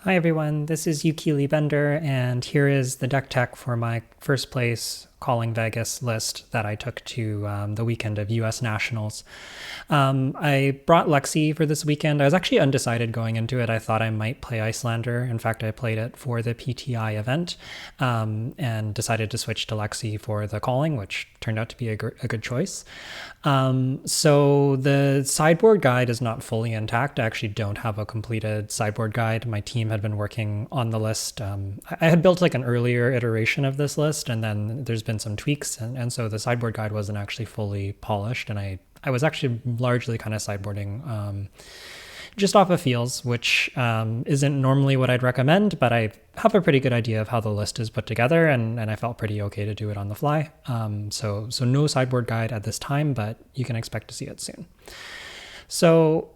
Hi everyone, this is Yuki Lee Bender, and here is the deck tech for my first place Calling Vegas list that I took to the weekend of US Nationals. I brought Lexi for this weekend. I was actually undecided going into it. I thought I might play Icelander. In fact, I played it for the PTI event and decided to switch to Lexi for the Calling, which turned out to be a good choice. So the sideboard guide is not fully intact. I actually don't have a completed sideboard guide. My team had been working on the list. I had built like an earlier iteration of this list, and then there's been some tweaks, and so the sideboard guide wasn't actually fully polished, and I was actually largely kind of sideboarding just off of feels, which isn't normally what I'd recommend, but I have a pretty good idea of how the list is put together, and I felt pretty okay to do it on the fly. So no sideboard guide at this time, but you can expect to see it soon. So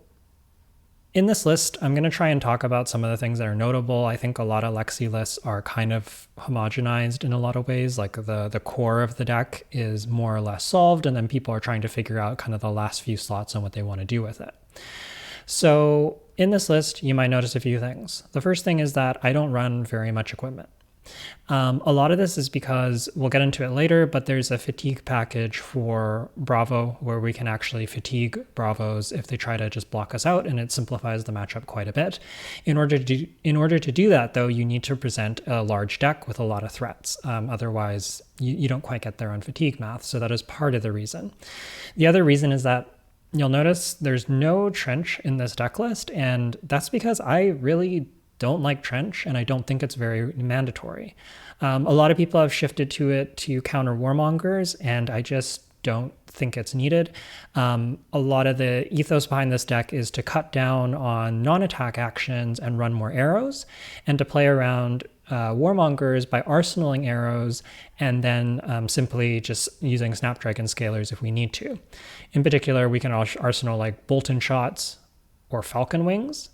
in this list, I'm going to try and talk about some of the things that are notable. I think a lot of Lexi lists are kind of homogenized in a lot of ways. Like the core of the deck is more or less solved, and then people are trying to figure out kind of the last few slots and what they want to do with it. So in this list, you might notice a few things. The first thing is that I don't run very much equipment. A lot of this is because we'll get into it later, but there's a fatigue package for Bravo where we can actually fatigue Bravos if they try to just block us out, and it simplifies the matchup quite a bit. In order to do that, though, you need to present a large deck with a lot of threats. Otherwise, you don't quite get there on fatigue math, so that is part of the reason. The other reason is that you'll notice there's no Trench in this deck list, and that's because I really don't like Trench, and I don't think it's very mandatory. A lot of people have shifted to it to counter Warmongers, and I just don't think it's needed. A lot of the ethos behind this deck is to cut down on non-attack actions and run more arrows, and to play around Warmongers by arsenaling arrows and then simply just using Snapdragon Scalers if we need to. In particular, we can arsenal like Bolton Shots or Falcon Wings,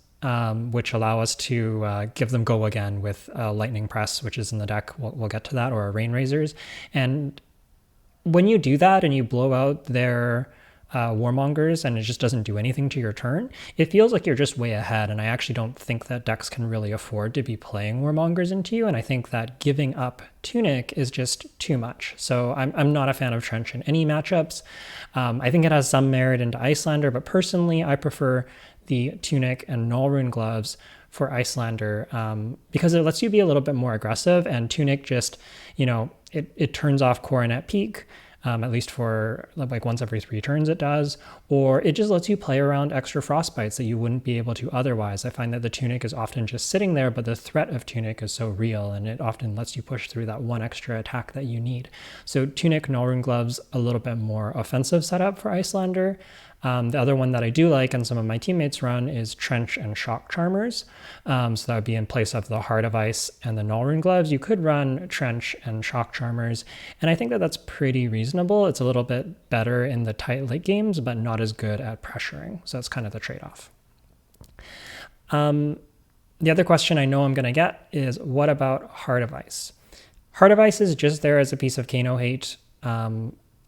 which allow us to give them go again with Lightning Press, which is in the deck. We'll get to that, or Rain Razors. And when you do that and you blow out their Warmongers and it just doesn't do anything to your turn, it feels like you're just way ahead, and I actually don't think that decks can really afford to be playing Warmongers into you, and I think that giving up Tunic is just too much. So I'm not a fan of Trench in any matchups. I think it has some merit into Icelander, but personally I prefer the Tunic and Nullrune gloves for Icelander because it lets you be a little bit more aggressive, and Tunic just, it turns off Coronet Peak, at least for like once every 3 turns it does, or it just lets you play around extra Frostbites that you wouldn't be able to otherwise. I find that the Tunic is often just sitting there, but the threat of Tunic is so real, and it often lets you push through that one extra attack that you need. So Tunic, Nullrune gloves, a little bit more offensive setup for Icelander. The other one that I do like and some of my teammates run is Trench and Shock Charmers. So that would be in place of the Heart of Ice and the Nullrune gloves. You could run Trench and Shock Charmers, and I think that that's pretty reasonable. It's a little bit better in the tight late games, but not as good at pressuring. So that's kind of the trade-off. The other question I know I'm going to get is, what about Heart of Ice? Heart of Ice is just there as a piece of Kano hate.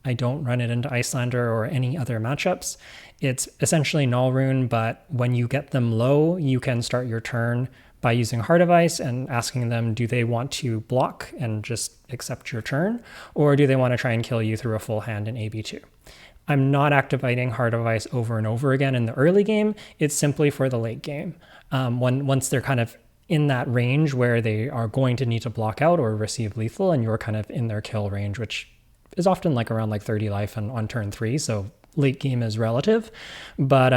I don't run it into Icelander or any other matchups. It's essentially Nullrune, but when you get them low, you can start your turn by using Heart of Ice and asking them, do they want to block and just accept your turn, or do they want to try and kill you through a full hand in AB2? I'm not activating Heart of Ice over and over again in the early game. It's simply for the late game. Once they're kind of in that range where they are going to need to block out or receive lethal, and you're kind of in their kill range, which is often like around like 30 life and on turn 3, so late game is relative. But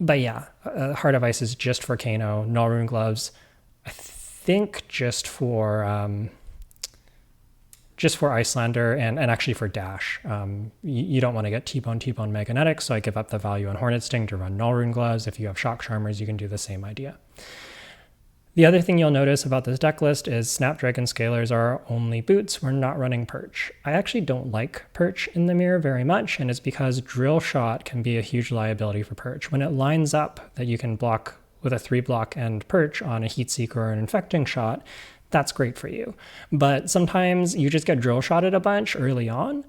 yeah, Heart of Ice is just for Kano. Nullrune gloves, I think just for Icelander and actually for Dash. You don't want to get T-Bone Magnetic, so I give up the value on Hornet Sting to run Nullrune gloves. If you have Shock Charmers, you can do the same idea. The other thing you'll notice about this deck list is Snapdragon Scalers are only boots. We're not running Perch. I actually don't like Perch in the mirror very much, and it's because Drill Shot can be a huge liability for Perch. When it lines up that you can block with a 3-block and Perch on a Heatseeker or an Infecting Shot, that's great for you. But sometimes you just get Drill Shotted a bunch early on,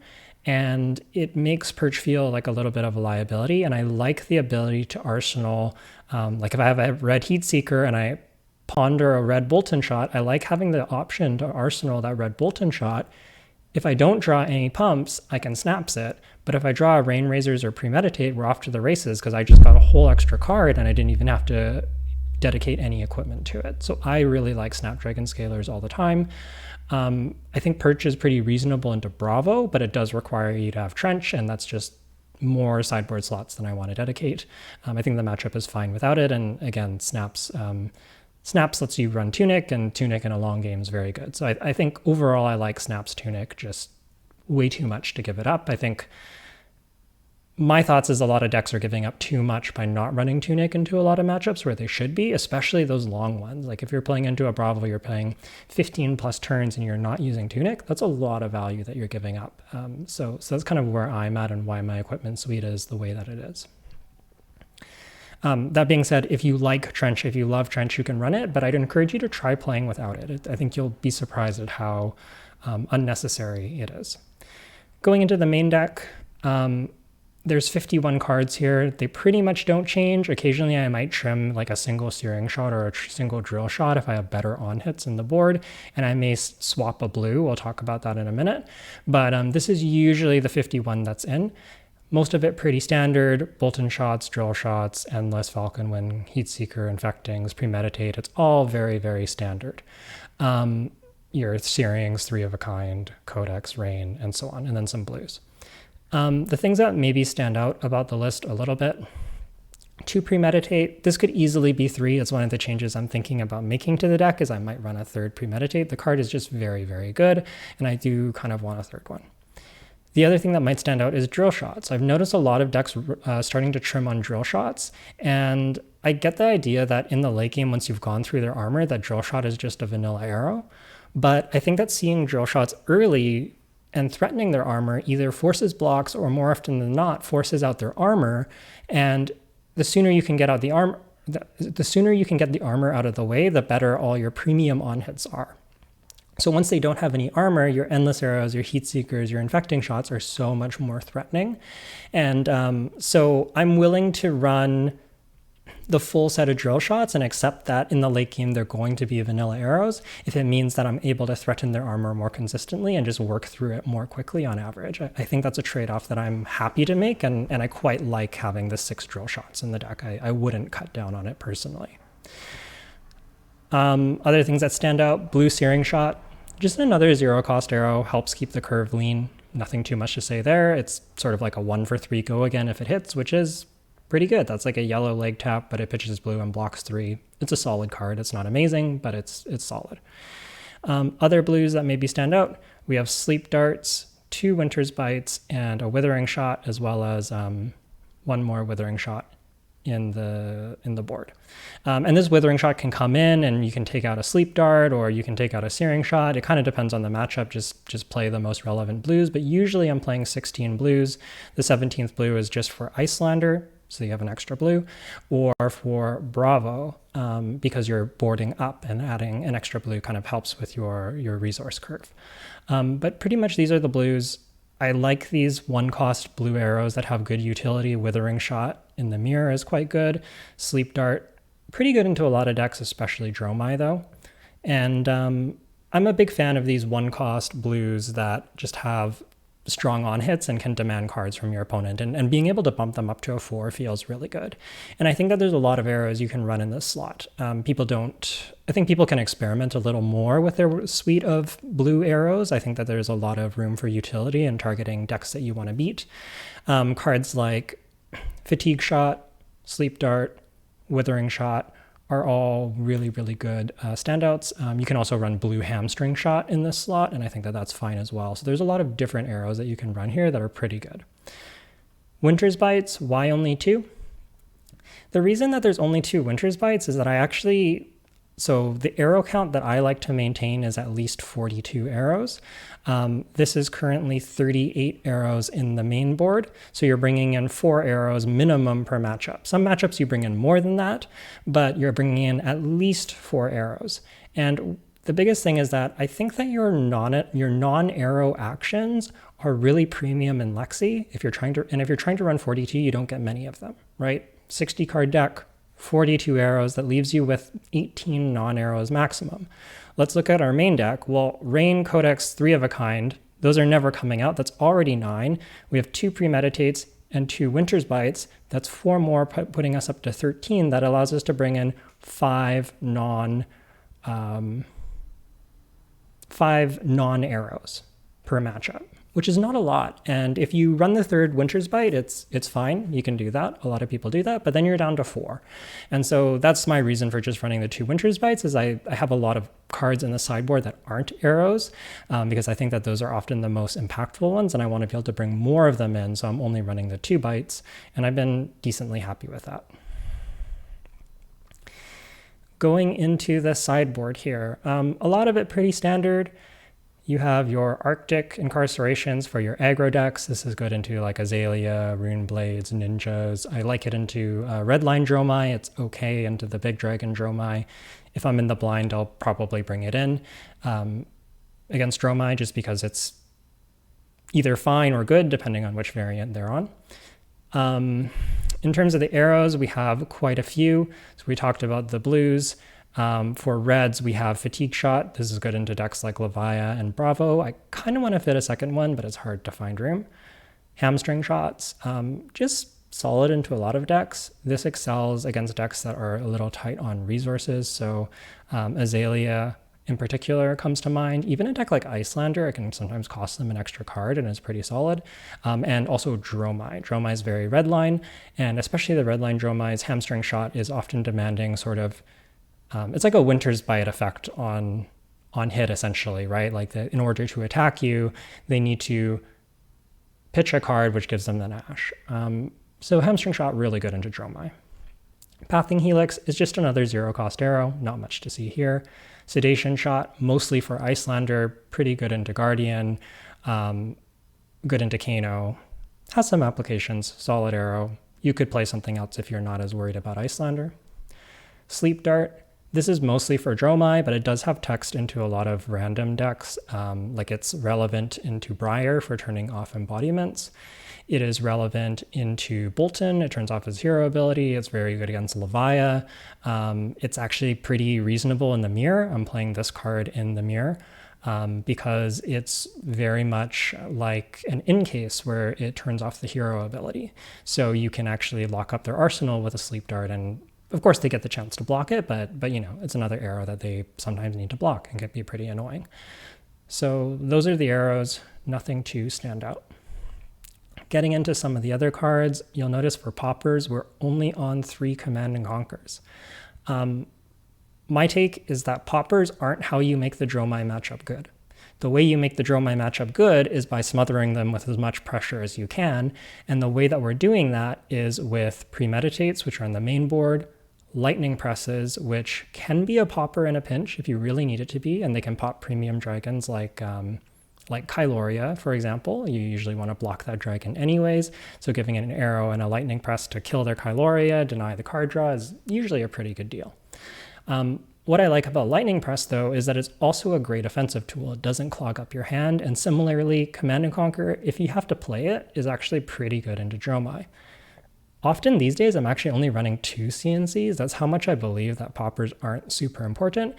and it makes Perch feel like a little bit of a liability. And I like the ability to arsenal, like if I have a red Heatseeker and I ponder a red Bolton shot, I like having the option to arsenal that red Bolton shot. If I don't draw any pumps, I can snaps it. But if I draw a Rain Razors or Premeditate, we're off to the races because I just got a whole extra card and I didn't even have to dedicate any equipment to it. So I really like Snapdragon Scalers all the time. I think Perch is pretty reasonable into Bravo, but it does require you to have Trench, and that's just more sideboard slots than I want to dedicate. I think the matchup is fine without it, and again, Snaps lets you run Tunic, and Tunic in a long game is very good. So I think overall I like Snaps Tunic, just way too much to give it up. I think my thoughts is a lot of decks are giving up too much by not running Tunic into a lot of matchups where they should be, especially those long ones. Like if you're playing into a Bravo, you're playing 15 plus turns and you're not using Tunic, that's a lot of value that you're giving up. So that's kind of where I'm at and why my equipment suite is the way that it is. That being said, if you like Trench, if you love Trench, you can run it, but I'd encourage you to try playing without it. I think you'll be surprised at how unnecessary it is. Going into the main deck, there's 51 cards here. They pretty much don't change. Occasionally I might trim like a single Searing Shot or a single Drill Shot if I have better on hits in the board, and I may swap a blue. We'll talk about that in a minute. But this is usually the 51 that's in. Most of it pretty standard: Bolton Shots, Drill Shots, Endless, Falcon Wing, Heatseeker, Infectings, Premeditate. It's all very, very standard. Your Searings, 3 of a kind, Codex, Rain, and so on, and then some blues. The things that maybe stand out about the list a little bit: 2 Premeditate. This could easily be 3. It's one of the changes I'm thinking about making to the deck, is I might run a 3rd Premeditate. The card is just very, very good, and I do kind of want a 3rd one. The other thing that might stand out is Drill Shots. I've noticed a lot of decks starting to trim on Drill Shots, and I get the idea that in the late game, once you've gone through their armor, that Drill Shot is just a vanilla arrow. But I think that seeing Drill Shots early and threatening their armor either forces blocks or, more often than not, forces out their armor. And the sooner you can get out the armor, the sooner you can get the armor out of the way, the better all your premium on hits are. So once they don't have any armor, your Endless Arrows, your Heatseekers, your Infecting Shots are so much more threatening. And so I'm willing to run the full set of Drill Shots and accept that in the late game they're going to be vanilla arrows if it means that I'm able to threaten their armor more consistently and just work through it more quickly on average. I think that's a trade-off that I'm happy to make, and I quite like having the 6 Drill Shots in the deck. I wouldn't cut down on it personally. Other things that stand out: blue Searing Shot. Just another 0-cost arrow, helps keep the curve lean. Nothing too much to say there. It's sort of like a 1 for 3 go again if it hits, which is pretty good. That's like a yellow leg tap, but it pitches blue and blocks 3. It's a solid card. It's not amazing, but it's solid. Other blues that maybe stand out: we have Sleep Darts, 2 Winter's Bites, and a Withering Shot, as well as 1 more Withering Shot in the board. And this Withering Shot can come in and you can take out a Sleep Dart or you can take out a Searing Shot. It kind of depends on the matchup. Just play the most relevant blues, but usually I'm playing 16 blues. The 17th blue is just for Icelander, so you have an extra blue, or for Bravo, because you're boarding up, and adding an extra blue kind of helps with your resource curve. But pretty much these are the blues. I like these 1-cost blue arrows that have good utility. Withering Shot in the mirror is quite good. Sleep Dart, pretty good into a lot of decks, especially Dromai though. And I'm a big fan of these 1-cost blues that just have strong on hits and can demand cards from your opponent, and being able to bump them up to a 4 feels really good. And I think that there's a lot of arrows you can run in this slot. I think people can experiment a little more with their suite of blue arrows. I think that there's a lot of room for utility in targeting decks that you want to beat. Cards like Fatigue Shot, Sleep Dart, Withering Shot are all really, really good standouts. You can also run blue Hamstring Shot in this slot, and I think that that's fine as well. So there's a lot of different arrows that you can run here that are pretty good. Winter's Bites, why only 2? The reason that there's only 2 Winter's Bites is that so the arrow count that I like to maintain is at least 42 arrows. This is currently 38 arrows in the main board, so you're bringing in 4 arrows minimum per matchup. Some matchups you bring in more than that, but you're bringing in at least 4 arrows. And The biggest thing is that I think that your non-arrow actions are really premium in Lexi. If you're trying to run 42, you don't get many of them, right? 60 card deck, 42 arrows, that leaves you with 18 non-arrows maximum. Let's look at our main deck. Well, Rain, Codex, 3 of a kind, those are never coming out. That's already 9. We have 2 Premeditates and 2 Winter's Bites. That's 4 more, putting us up to 13. That allows us to bring in 5 non-arrows per matchup, which is not a lot. And if you run the 3rd Winter's Bite, it's fine. You can do that. A lot of people do that, but then you're down to 4. And so that's my reason for just running the 2 Winter's Bites, is I have a lot of cards in the sideboard that aren't arrows, because I think that those are often the most impactful ones, and I want to be able to bring more of them in. So I'm only running the 2 bites, and I've been decently happy with that. Going into the sideboard here, a lot of it pretty standard. You have your Arctic Incarcerations for your aggro decks. This is good into like Azalea, Rune Blades, Ninjas. I like it into Redline Dromai. It's okay into the Big Dragon Dromai. If I'm in the blind, I'll probably bring it in against Dromai, just because it's either fine or good, depending on which variant they're on. In terms of the arrows, we have quite a few. So we talked about the blues. For reds, we have Fatigue Shot. This is good into decks like Livewire and Bravo. I kind of want to fit a second one, but it's hard to find room. Hamstring Shots, just solid into a lot of decks. This excels against decks that are a little tight on resources. So Azalea in particular comes to mind. Even a deck like Icelander, it can sometimes cost them an extra card and is pretty solid. And also Dromai. Dromai is very redline, and especially the redline Dromai's Hamstring Shot is often demanding sort of, it's like a Winter's Bite effect on hit, essentially, right? Like in order to attack you, they need to pitch a card which gives them the Nash. So Hamstring Shot, really good into Dromai. Pathing Helix is just another 0-cost arrow, not much to see here. Sedation Shot, mostly for Icelander, pretty good into Guardian, good into Kano. Has some applications, solid arrow. You could play something else if you're not as worried about Icelander. Sleep Dart, this is mostly for Dromai, but it does have text into a lot of random decks. Like it's relevant into Briar for turning off embodiments. It is relevant into Bolton. It turns off his hero ability. It's very good against Livewire. It's actually pretty reasonable in the mirror. I'm playing this card in the mirror because it's very much like an in-case where it turns off the hero ability. So you can actually lock up their arsenal with a Sleep Dart, and of course they get the chance to block it, but you know, it's another arrow that they sometimes need to block and can be pretty annoying. So those are the arrows, nothing to stand out. Getting into some of the other cards, you'll notice for poppers, we're only on 3 Command and Conquers. My take is that poppers aren't how you make the Dromai matchup good. The way you make the Dromai matchup good is by smothering them with as much pressure as you can, and the way that we're doing that is with Premeditates, which are on the main board, Lightning Presses, which can be a popper in a pinch if you really need it to be, and they can pop premium dragons like Kyloria, for example. You usually want to block that dragon anyways, so giving it an arrow and a lightning press to kill their Kyloria, deny the card draw, is usually a pretty good deal. What I like about Lightning Press, though, is that it's also a great offensive tool. It doesn't clog up your hand, and similarly, Command and Conquer, if you have to play it, is actually pretty good into Dromai. Often these days, I'm actually only running 2 CNCs. That's how much I believe that poppers aren't super important.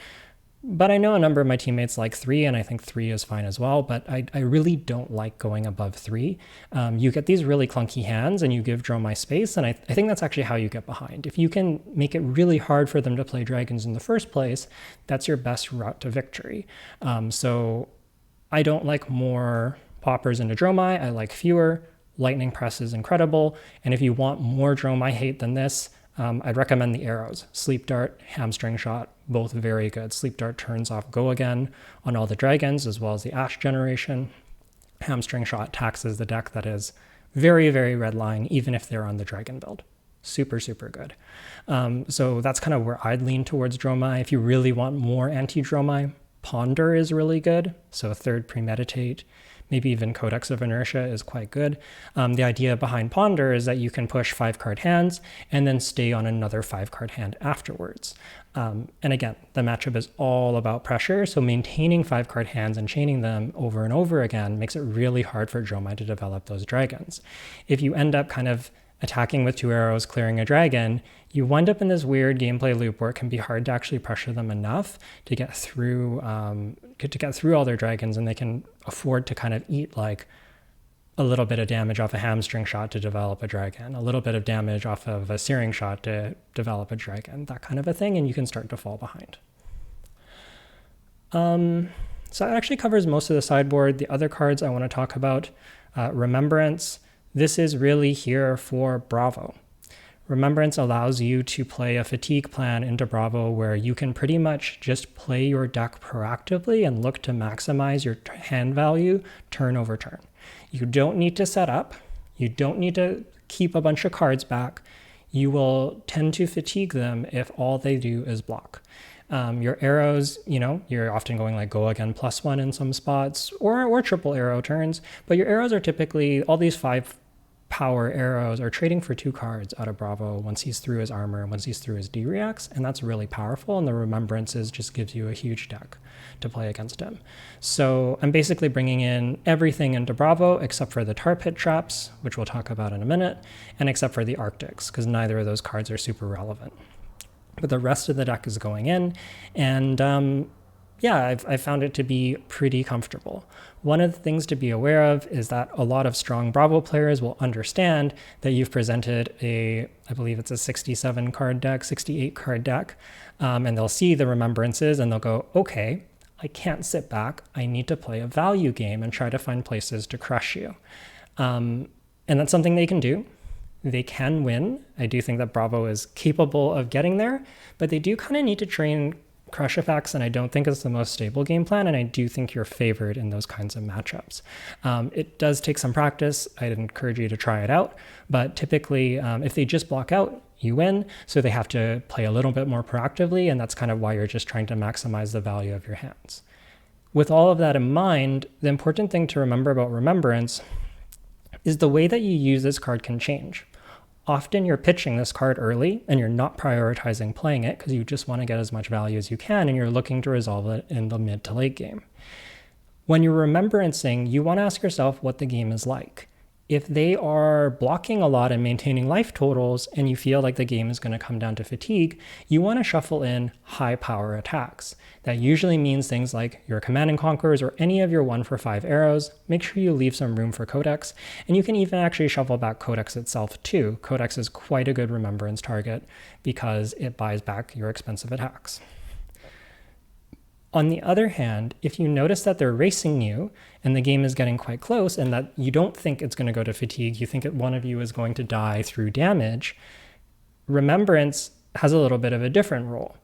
But I know a number of my teammates like 3, and I think 3 is fine as well, but I really don't like going above 3. You get these really clunky hands and you give Dromai space, and I think that's actually how you get behind. If you can make it really hard for them to play dragons in the first place, that's your best route to victory. So I don't like more poppers into Dromai, I like fewer. Lightning Press is incredible, and if you want more Dromai hate than this, I'd recommend the arrows. Sleep Dart, Hamstring Shot, both very good. Sleep Dart turns off Go Again on all the dragons, as well as the Ash generation. Hamstring Shot taxes the deck that is very, very redline, even if they're on the dragon build. Super, super good. So that's kind of where I'd lean towards Dromai. If you really want more anti-Dromai, Ponder is really good. So 3rd Premeditate, maybe even Codex of Inertia is quite good. The idea behind Ponder is that you can push 5-card hands and then stay on another 5-card hand afterwards. And again, the matchup is all about pressure, so maintaining 5-card hands and chaining them over and over again makes it really hard for Dromai to develop those dragons. If you end up kind of attacking with 2 arrows, clearing a dragon, you wind up in this weird gameplay loop where it can be hard to actually pressure them enough to get through all their dragons, and they can afford to kind of eat like a little bit of damage off a hamstring shot to develop a dragon, a little bit of damage off of a searing shot to develop a dragon, that kind of a thing, and you can start to fall behind. So that actually covers most of the sideboard. The other cards I want to talk about, Remembrance. This is really here for Bravo. Remembrance allows you to play a fatigue plan into Bravo where you can pretty much just play your deck proactively and look to maximize your hand value turn over turn. You don't need to set up. You don't need to keep a bunch of cards back. You will tend to fatigue them if all they do is block. Your arrows, you're often going like go again +1 in some spots or triple arrow turns, but your arrows are typically, all these 5 power arrows are trading for 2 cards out of Bravo once he's through his armor, once he's through his D-reacts, and that's really powerful, and the Remembrances just gives you a huge deck to play against him. So I'm basically bringing in everything into Bravo except for the Tarpit traps, which we'll talk about in a minute, and except for the Arctics, because neither of those cards are super relevant. But the rest of the deck is going in, and I've found it to be pretty comfortable. One of the things to be aware of is that a lot of strong Bravo players will understand that you've presented I believe it's a 67 card deck, 68 card deck, and they'll see the Remembrances and they'll go, okay, I can't sit back. I need to play a value game and try to find places to crush you. And that's something they can do. They can win. I do think that Bravo is capable of getting there, but they do kind of need to train crush effects, and I don't think it's the most stable game plan, and I do think you're favored in those kinds of matchups. It does take some practice. I'd encourage you to try it out, but typically if they just block out, you win, so they have to play a little bit more proactively, and that's kind of why you're just trying to maximize the value of your hands. With all of that in mind, the important thing to remember about Remembrance is the way that you use this card can change. Often you're pitching this card early and you're not prioritizing playing it because you just want to get as much value as you can and you're looking to resolve it in the mid to late game. When you're remembrancing, you want to ask yourself what the game is like. If they are blocking a lot and maintaining life totals and you feel like the game is going to come down to fatigue, you want to shuffle in high power attacks. That usually means things like your Command and Conquerors or any of your 1-for-5 arrows. Make sure you leave some room for Codex, and you can even actually shuffle back Codex itself too. Codex is quite a good remembrance target because it buys back your expensive attacks. On the other hand, if you notice that they're racing you and the game is getting quite close and that you don't think it's going to go to fatigue, you think that one of you is going to die through damage, Remembrance has a little bit of a different role.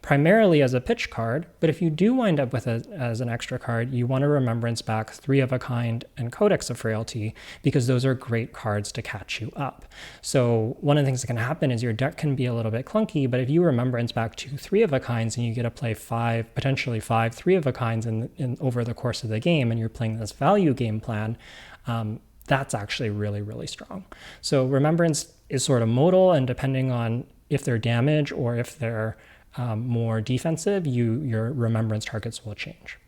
Primarily as a pitch card, but if you do wind up with it as an extra card, you want to Remembrance back 3 of a Kind and Codex of Frailty because those are great cards to catch you up. So one of the things that can happen is your deck can be a little bit clunky, but if you Remembrance back 2 3 of a Kinds and you get to play 5, potentially 5 3 of a Kinds in over the course of the game, and you're playing this value game plan, that's actually really, really strong. So Remembrance is sort of modal, and depending on if they're damage or if they're more defensive, your Remembrance targets will change.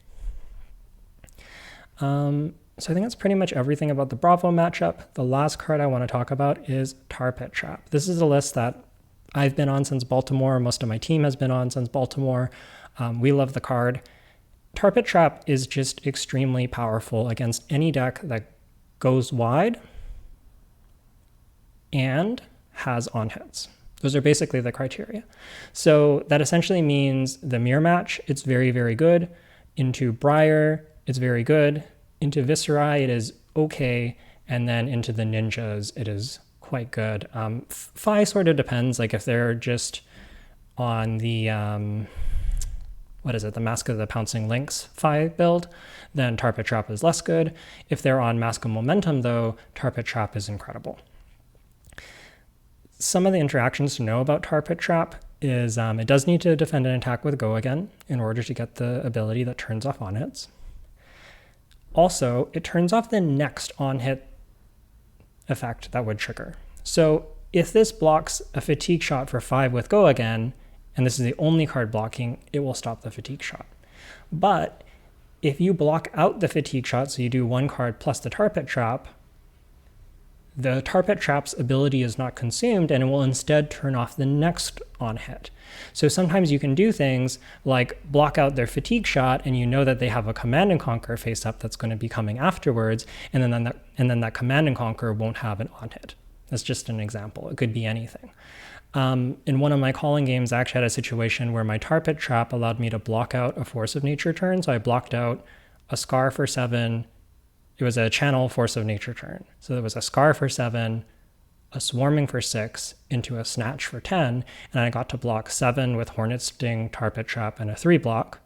So I think that's pretty much everything about the Bravo matchup. The last card I want to talk about is Tarpit Trap. This is a list that I've been on since Baltimore. Most of my team has been on since Baltimore. We love the card. Tarpit Trap is just extremely powerful against any deck that goes wide and has on hits. Those are basically the criteria. So that essentially means the mirror match, it's very, very good. Into Briar, it's very good. Into Viscerae, it is okay. And then into the Ninjas, it is quite good. Phi sort of depends. Like if they're just on the, the Mask of the Pouncing Lynx Phi build, then Tarpit Trap is less good. If they're on Mask of Momentum though, Tarpit Trap is incredible. Some of the interactions to know about Tarpit Trap is it does need to defend an attack with Go Again in order to get the ability that turns off on hits. also, it turns off the next on-hit effect that would trigger. So if this blocks a fatigue shot for 5 with Go Again, and this is the only card blocking, it will stop the fatigue shot. But if you block out the fatigue shot, so you do 1 card plus the Tarpit Trap, the Tarpit Trap's ability is not consumed, and it will instead turn off the next on hit. So sometimes you can do things like block out their fatigue shot, and you know that they have a Command and Conquer face up that's going to be coming afterwards, and then that Command and Conquer won't have an on hit. That's just an example. It could be anything. In one of my calling games, I actually had a situation where my Tarpit Trap allowed me to block out a Force of Nature turn. So I blocked out a Scar for 7. It was a channel Force of Nature turn. So there was a Scar for 7, a Swarming for 6, into a Snatch for 10, and I got to block 7 with Hornet Sting, Tarpit Trap, and a 3 block.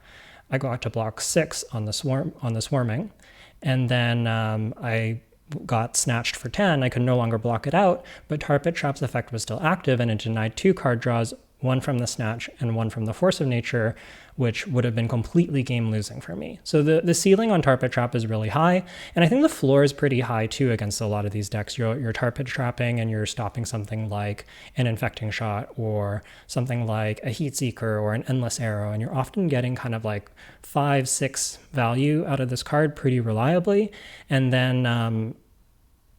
I got to block 6 on the Swarming, and then I got snatched for 10. I could no longer block it out, but Tarpit Trap's effect was still active, and it denied 2 card draws, 1 from the Snatch and 1 from the Force of Nature, which would have been completely game losing for me. So the ceiling on Tarpit Trap is really high, and I think the floor is pretty high too against a lot of these decks. You're Tarpit Trapping and you're stopping something like an Infecting Shot or something like a Heat Seeker or an Endless Arrow, and you're often getting kind of like 5, 6 value out of this card pretty reliably, and then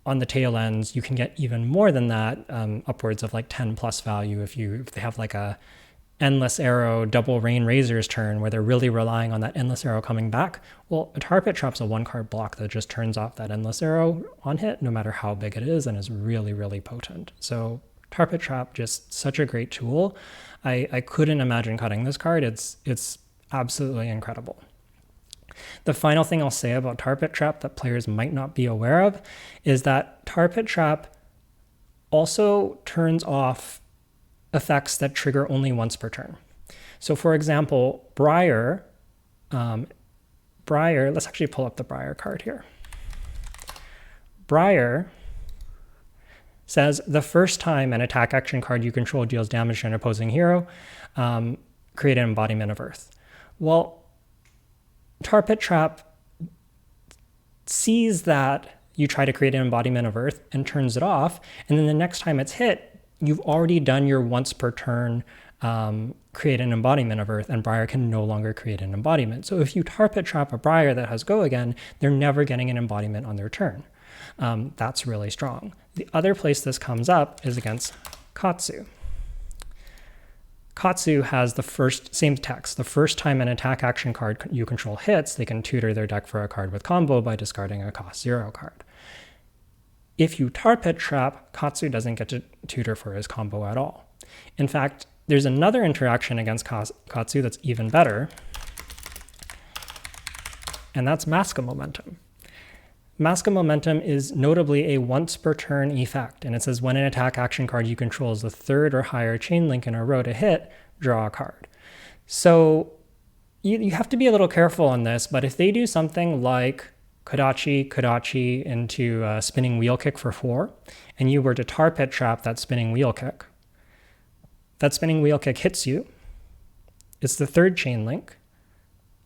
on the tail ends, you can get even more than that, upwards of like 10 plus value if they have like a Endless Arrow double Rain Razors turn where they're really relying on that Endless Arrow coming back. Well, a Tarpit Trap's a 1-card block that just turns off that Endless Arrow on hit, no matter how big it is, and is really, really potent. So Tarpit Trap, just such a great tool. I couldn't imagine cutting this card. It's absolutely incredible. The final thing I'll say about Tarpit Trap that players might not be aware of is that Tarpit Trap also turns off effects that trigger only once per turn. So for example, Briar, let's actually pull up the Briar card here. Briar says the first time an attack action card you control deals damage to an opposing hero, create an embodiment of Earth. Well, Tarpit Trap sees that you try to create an embodiment of Earth and turns it off, and then the next time it's hit, you've already done your once per turn create an embodiment of Earth, and Briar can no longer create an embodiment. So if you Tarpit Trap a Briar that has Go Again, they're never getting an embodiment on their turn. That's really strong. The other place this comes up is against Katsu. Katsu has the same text. The first time an attack action card you control hits, they can tutor their deck for a card with combo by discarding a cost 0 card. If you Tarpit Trap, Katsu doesn't get to tutor for his combo at all. In fact, there's another interaction against Katsu that's even better, and that's Mask of Momentum. Mask of Momentum is notably a once per turn effect, and it says when an attack action card you control is the 3rd or higher chain link in a row to hit, draw a card. So you have to be a little careful on this, but if they do something like Kodachi into a Spinning Wheel Kick for 4, and you were to Tarpit Trap that Spinning Wheel Kick hits you, it's the 3rd chain link,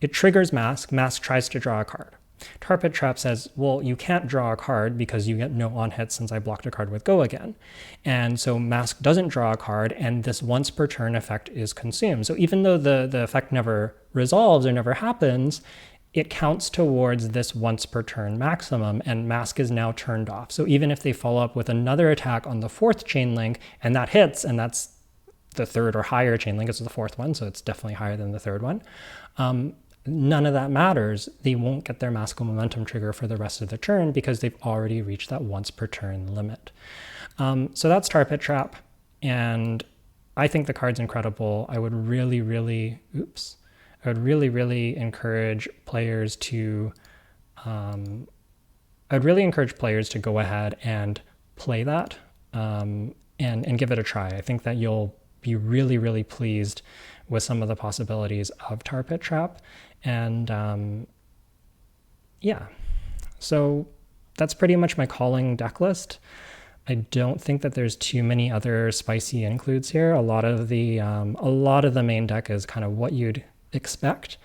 it triggers Mask tries to draw a card. Tarpit Trap says, well, you can't draw a card because you get no on hit since I blocked a card with Go Again. And so Mask doesn't draw a card, and this once per turn effect is consumed. So even though the effect never resolves or never happens, it counts towards this once per turn maximum, and Mask is now turned off. So even if they follow up with another attack on the 4th chain link, and that hits, and that's the 3rd or higher chain link, it's the 4th one, so it's definitely higher than the 3rd one, none of that matters. They won't get their Mask of Momentum trigger for the rest of the turn because they've already reached that once per turn limit. So that's Tarpit Trap, and I think the card's incredible. I would really, really encourage players to go ahead and play that and give it a try. I think that you'll be really, really pleased with some of the possibilities of Tarpit Trap. And yeah, so that's pretty much my calling deck list. I don't think that there's too many other spicy includes here. A lot of the main deck is kind of what you'd expect.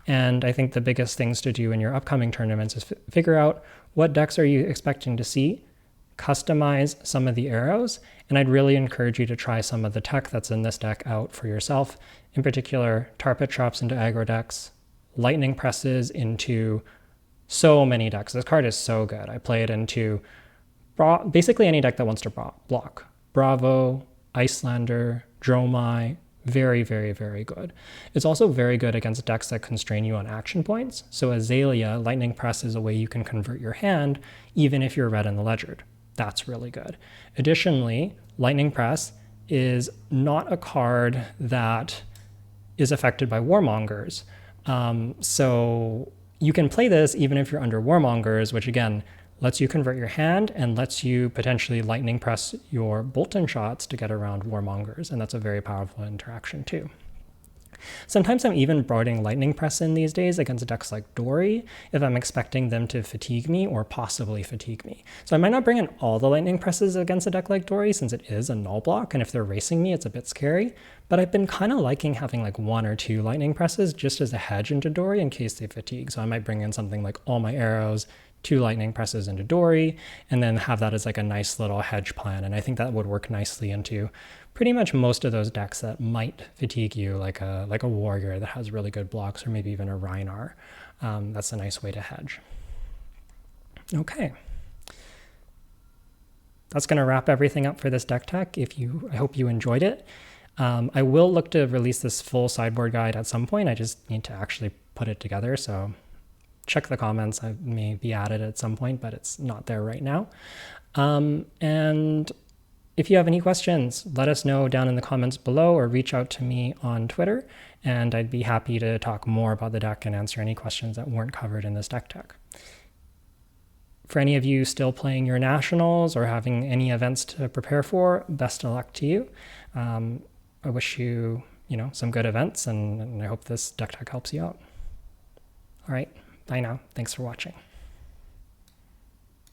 And I think the biggest things to do in your upcoming tournaments is figure out what decks are you expecting to see, customize some of the arrows, and I'd really encourage you to try some of the tech that's in this deck out for yourself. In particular, Tarpit traps into aggro decks, lightning presses into so many decks. This card is so good. I play it into basically any deck that wants to block. Bravo, Icelander, Dromai, very, very, very good. It's also very good against decks that constrain you on action points. So Azalea, Lightning Press is a way you can convert your hand, even if you're red in the Ledgered. That's really good. Additionally, Lightning Press is not a card that is affected by Warmongers. So you can play this even if you're under Warmongers, which again, lets you convert your hand and lets you potentially lightning press your Bolton shots to get around Warmongers, and that's a very powerful interaction too. Sometimes I'm even broadening lightning press in these days against decks like Dory if I'm expecting them to fatigue me or possibly fatigue me. So I might not bring in all the lightning presses against a deck like Dory since it is a null block, and if they're racing me, it's a bit scary. But I've been kind of liking having like 1 or 2 lightning presses just as a hedge into Dory in case they fatigue. So I might bring in something like all my arrows, 2 lightning presses into Dory, and then have that as like a nice little hedge plan. And I think that would work nicely into pretty much most of those decks that might fatigue you, like a warrior that has really good blocks, or maybe even a Rhinar. That's a nice way to hedge. Okay. That's going to wrap everything up for this deck tech. I hope you enjoyed it. I will look to release this full sideboard guide at some point. I just need to actually put it together, so check the comments. I may be added at some point, but it's not there right now. And if you have any questions, let us know down in the comments below or reach out to me on Twitter, and I'd be happy to talk more about the deck and answer any questions that weren't covered in this deck tech. For any of you still playing your nationals or having any events to prepare for, best of luck to you. I wish you, some good events, and I hope this deck tech helps you out. All right, bye now. Thanks for watching.